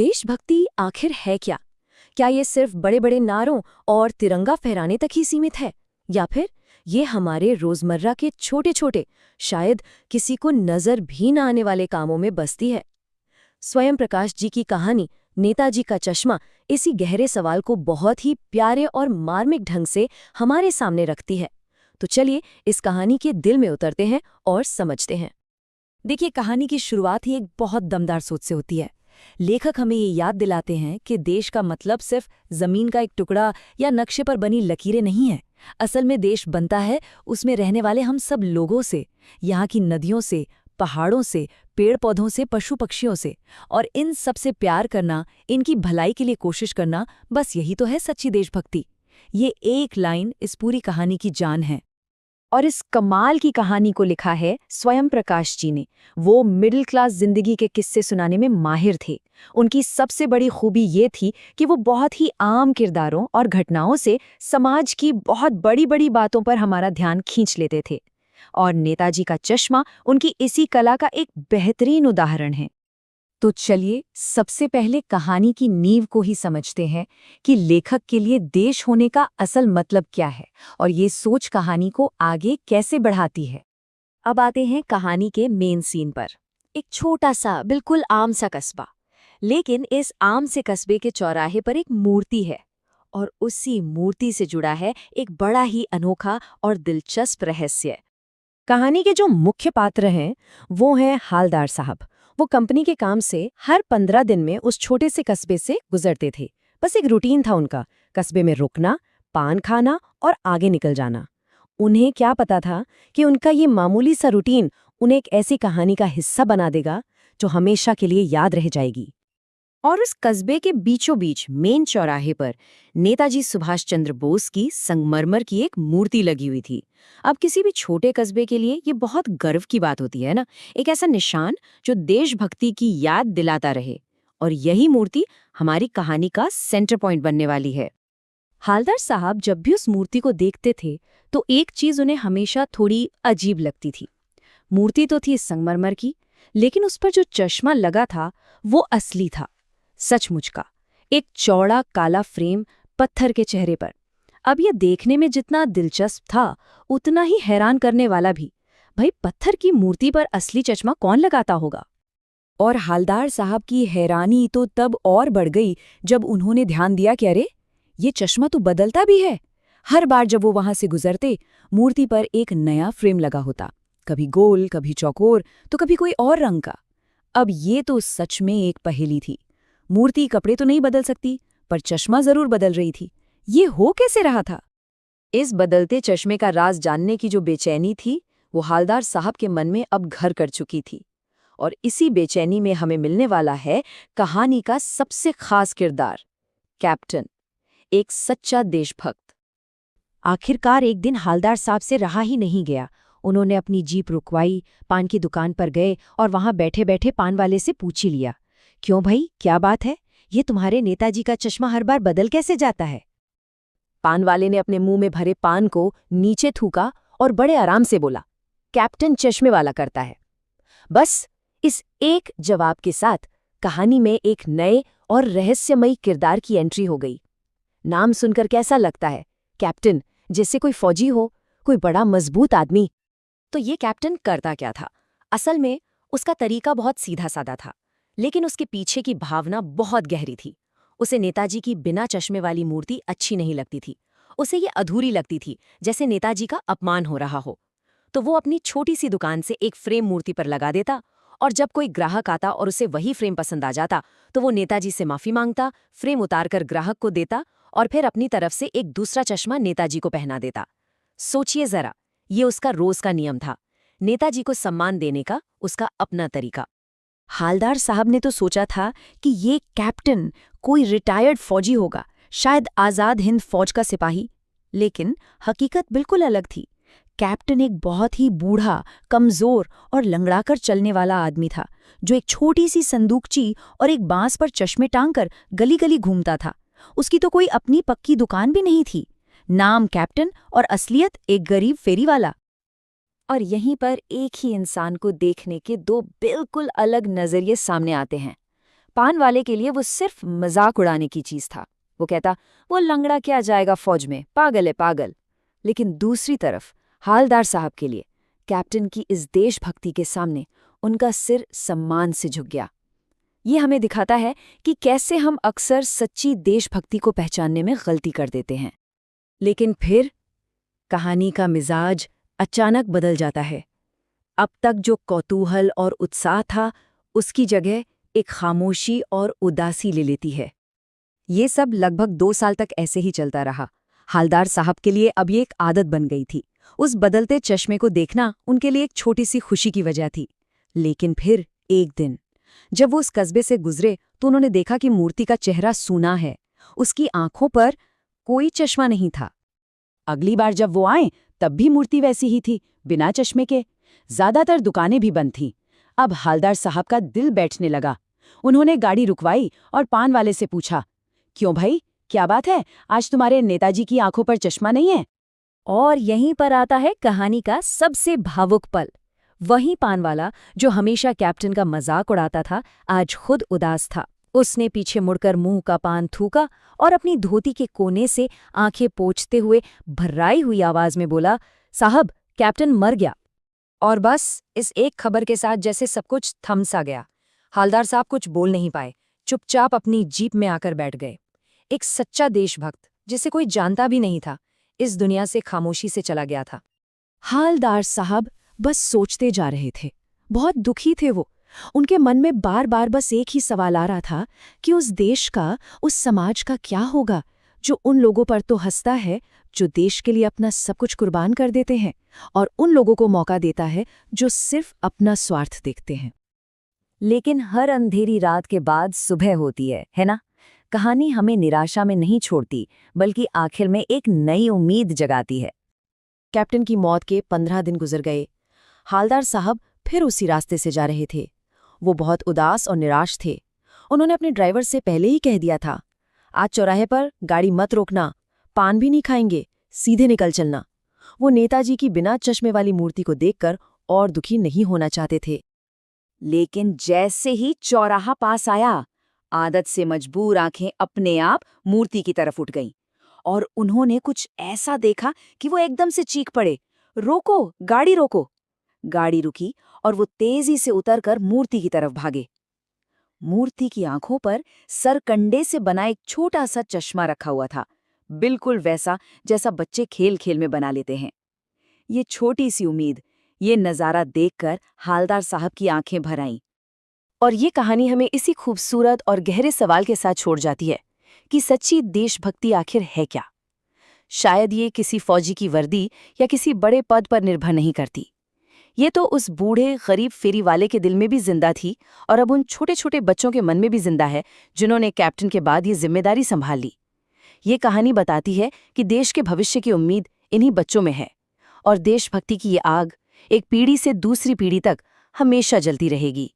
देशभक्ति आखिर है क्या? क्या ये सिर्फ बड़े बड़े नारों और तिरंगा फहराने तक ही सीमित है, या फिर ये हमारे रोजमर्रा के छोटे छोटे, शायद किसी को नजर भी न आने वाले कामों में बसती है? स्वयं प्रकाश जी की कहानी नेताजी का चश्मा इसी गहरे सवाल को बहुत ही प्यारे और मार्मिक ढंग से हमारे सामने रखती है। तो चलिए इस कहानी के दिल में उतरते हैं और समझते हैं। देखिए, कहानी की शुरुआत ही एक बहुत दमदार सोच से होती है। लेखक हमें ये याद दिलाते हैं कि देश का मतलब सिर्फ जमीन का एक टुकड़ा या नक्शे पर बनी लकीरें नहीं है। असल में देश बनता है उसमें रहने वाले हम सब लोगों से, यहाँ की नदियों से, पहाड़ों से, पेड़ पौधों से, पशु पक्षियों से। और इन सब से प्यार करना, इनकी भलाई के लिए कोशिश करना, बस यही तो है सच्ची देशभक्ति। ये एक लाइन इस पूरी कहानी की जान है। और इस कमाल की कहानी को लिखा है स्वयं प्रकाश जी ने। वो मिडिल क्लास जिंदगी के किस्से सुनाने में माहिर थे। उनकी सबसे बड़ी खूबी ये थी कि वो बहुत ही आम किरदारों और घटनाओं से समाज की बहुत बड़ी बड़ी बातों पर हमारा ध्यान खींच लेते थे। और नेताजी का चश्मा उनकी इसी कला का एक बेहतरीन उदाहरण है। तो चलिए सबसे पहले कहानी की नींव को ही समझते हैं कि लेखक के लिए देश होने का असल मतलब क्या है और ये सोच कहानी को आगे कैसे बढ़ाती है। अब आते हैं कहानी के मेन सीन पर। एक छोटा सा, बिल्कुल आम सा कस्बा, लेकिन इस आम से कस्बे के चौराहे पर एक मूर्ति है और उसी मूर्ति से जुड़ा है एक बड़ा ही अनोखा और दिलचस्प रहस्य। कहानी के जो मुख्य पात्र हैं वो हैं हालदार साहब। वो कंपनी के काम से हर 15 दिन में उस छोटे से कस्बे से गुजरते थे। बस एक रूटीन था उनका, कस्बे में रुकना, पान खाना और आगे निकल जाना। उन्हें क्या पता था कि उनका ये मामूली सा रूटीन उन्हें एक ऐसी कहानी का हिस्सा बना देगा जो हमेशा के लिए याद रह जाएगी। और उस कस्बे के बीचों बीच मेन चौराहे पर नेताजी सुभाष चंद्र बोस की संगमरमर की एक मूर्ति लगी हुई थी। अब किसी भी छोटे कस्बे के लिए ये बहुत गर्व की बात होती है ना, एक ऐसा निशान जो देशभक्ति की याद दिलाता रहे। और यही मूर्ति हमारी कहानी का सेंटर पॉइंट बनने वाली है। हालदार साहब जब भी उस मूर्ति को देखते थे तो एक चीज उन्हें हमेशा थोड़ी अजीब लगती थी। मूर्ति तो थी संगमरमर की, लेकिन उस पर जो चश्मा लगा था वो असली था, सचमुच का। एक चौड़ा काला फ्रेम पत्थर के चेहरे पर। अब यह देखने में जितना दिलचस्प था उतना ही हैरान करने वाला भी। भाई, पत्थर की मूर्ति पर असली चश्मा कौन लगाता होगा? और हालदार साहब की हैरानी तो तब और बढ़ गई जब उन्होंने ध्यान दिया कि अरे, ये चश्मा तो बदलता भी है। हर बार जब वो वहां से गुजरते, मूर्ति पर एक नया फ्रेम लगा होता, कभी गोल, कभी चौकोर, तो कभी कोई और रंग का। अब ये तो सच में एक पहेली थी। मूर्ति कपड़े तो नहीं बदल सकती, पर चश्मा जरूर बदल रही थी। ये हो कैसे रहा था? इस बदलते चश्मे का राज जानने की जो बेचैनी थी वो हालदार साहब के मन में अब घर कर चुकी थी। और इसी बेचैनी में हमें मिलने वाला है कहानी का सबसे खास किरदार, कैप्टन, एक सच्चा देशभक्त। आखिरकार एक दिन हालदार साहब से रहा ही नहीं गया। उन्होंने अपनी जीप रुकवाई, पान की दुकान पर गए और वहां बैठे बैठे पान वाले से पूछ ही लिया, क्यों भाई, क्या बात है? ये तुम्हारे नेताजी का चश्मा हर बार बदल कैसे जाता है? पान वाले ने अपने मुंह में भरे पान को नीचे थूका और बड़े आराम से बोला, कैप्टन चश्मे वाला करता है। बस इस एक जवाब के साथ कहानी में एक नए और रहस्यमयी किरदार की एंट्री हो गई। नाम सुनकर कैसा लगता है? कैप्टन, जैसे कोई फौजी हो, कोई बड़ा मजबूत आदमी। तो ये कैप्टन करता क्या था? असल में उसका तरीका बहुत सीधा साधा था, लेकिन उसके पीछे की भावना बहुत गहरी थी। उसे नेताजी की बिना चश्मे वाली मूर्ति अच्छी नहीं लगती थी। उसे ये अधूरी लगती थी, जैसे नेताजी का अपमान हो रहा हो। तो वो अपनी छोटी सी दुकान से एक फ्रेम मूर्ति पर लगा देता, और जब कोई ग्राहक आता और उसे वही फ्रेम पसंद आ जाता तो वो नेताजी से माफी मांगता, फ्रेम उतारकर ग्राहक को देता और फिर अपनी तरफ से एक दूसरा चश्मा नेताजी को पहना देता। सोचिए जरा, ये उसका रोज का नियम था, नेताजी को सम्मान देने का उसका अपना तरीका। हालदार साहब ने तो सोचा था कि ये कैप्टन कोई रिटायर्ड फौजी होगा, शायद आज़ाद हिंद फौज का सिपाही। लेकिन हकीकत बिल्कुल अलग थी। कैप्टन एक बहुत ही बूढ़ा, कमजोर और लंगड़ाकर चलने वाला आदमी था, जो एक छोटी सी संदूकची और एक बांस पर चश्मे टांगकर गली गली घूमता था। उसकी तो कोई अपनी पक्की दुकान भी नहीं थी। नाम कैप्टन और असलियत एक गरीब फेरी वाला। और यहीं पर एक ही इंसान को देखने के दो बिल्कुल अलग नजरिए सामने आते हैं। पान वाले के लिए वो सिर्फ मजाक उड़ाने की चीज था। वो कहता, वो लंगड़ा क्या जाएगा फौज में, पागल है पागल। लेकिन दूसरी तरफ हालदार साहब के लिए कैप्टन की इस देशभक्ति के सामने उनका सिर सम्मान से झुक गया। ये हमें दिखाता है कि कैसे हम अक्सर सच्ची देशभक्ति को पहचानने में गलती कर देते हैं। लेकिन फिर कहानी का मिजाज अचानक बदल जाता है। अब तक जो कौतूहल और उत्साह था, उसकी जगह एक खामोशी और उदासी ले लेती है। ये सब लगभग 2 साल तक ऐसे ही चलता रहा। हालदार साहब के लिए अब ये एक आदत बन गई थी। उस बदलते चश्मे को देखना उनके लिए एक छोटी सी खुशी की वजह थी। लेकिन फिर एक दिन जब वो उस कस्बे से गुजरे तो उन्होंने देखा कि मूर्ति का चेहरा सूना है। उसकी आंखों पर कोई चश्मा नहीं था। अगली बार जब वो आए तब भी मूर्ति वैसी ही थी, बिना चश्मे के। ज्यादातर दुकानें भी बंद थीं। अब हालदार साहब का दिल बैठने लगा। उन्होंने गाड़ी रुकवाई और पान वाले से पूछा, क्यों भाई, क्या बात है, आज तुम्हारे नेताजी की आंखों पर चश्मा नहीं है? और यहीं पर आता है कहानी का सबसे भावुक पल। वही पान वाला जो हमेशा कैप्टन का मजाक उड़ाता था, आज खुद उदास था। उसने पीछे मुड़कर मुंह का पान थूका और अपनी धोती के कोने से आंखें पोंछते हुए भर्राई हुई आवाज में बोला, साहब, कैप्टन मर गया। और बस इस एक खबर के साथ जैसे सब कुछ थम सा गया। हालदार साहब कुछ बोल नहीं पाए, चुपचाप अपनी जीप में आकर बैठ गए। एक सच्चा देशभक्त, जिसे कोई जानता भी नहीं था, इस दुनिया से खामोशी से चला गया था। हालदार साहब बस सोचते जा रहे थे। बहुत दुखी थे वो। उनके मन में बार बार बस एक ही सवाल आ रहा था कि उस देश का, उस समाज का क्या होगा जो उन लोगों पर तो हंसता है जो देश के लिए अपना सब कुछ कुर्बान कर देते हैं, और उन लोगों को मौका देता है जो सिर्फ अपना स्वार्थ देखते हैं। लेकिन हर अंधेरी रात के बाद सुबह होती है ना? कहानी हमें निराशा में नहीं छोड़ती, बल्कि आखिर में एक नई उम्मीद जगाती है। कैप्टन की मौत के 15 दिन गुजर गए। हालदार साहब फिर उसी रास्ते से जा रहे थे। वो बहुत उदास और निराश थे। उन्होंने अपने ड्राइवर से पहले ही कह दिया था, आज चौराहे पर गाड़ी मत रोकना, पान भी नहीं खाएंगे, सीधे निकल चलना। वो नेताजी की बिना चश्मे वाली मूर्ति को देखकर और दुखी नहीं होना चाहते थे। लेकिन जैसे ही चौराहा पास आया, आदत से मजबूर आंखें अपने आप मूर्ति की तरफ उठ गईं और उन्होंने कुछ ऐसा देखा कि वो एकदम से चीख पड़े, रोको, गाड़ी रोको। गाड़ी रुकी और वो तेजी से उतरकर मूर्ति की तरफ भागे। मूर्ति की आंखों पर सरकंडे से बना एक छोटा सा चश्मा रखा हुआ था, बिल्कुल वैसा जैसा बच्चे खेल खेल में बना लेते हैं। ये छोटी सी उम्मीद, ये नज़ारा देखकर हालदार साहब की आंखें भर आईं। और ये कहानी हमें इसी खूबसूरत और गहरे सवाल के साथ छोड़ जाती है कि सच्ची देशभक्ति आखिर है क्या। शायद ये किसी फौजी की वर्दी या किसी बड़े पद पर निर्भर नहीं करती। ये तो उस बूढ़े गरीब फेरी वाले के दिल में भी जिंदा थी, और अब उन छोटे छोटे बच्चों के मन में भी जिंदा है जिन्होंने कैप्टन के बाद ये जिम्मेदारी संभाल ली। ये कहानी बताती है कि देश के भविष्य की उम्मीद इन्हीं बच्चों में है, और देशभक्ति की ये आग एक पीढ़ी से दूसरी पीढ़ी तक हमेशा जलती रहेगी।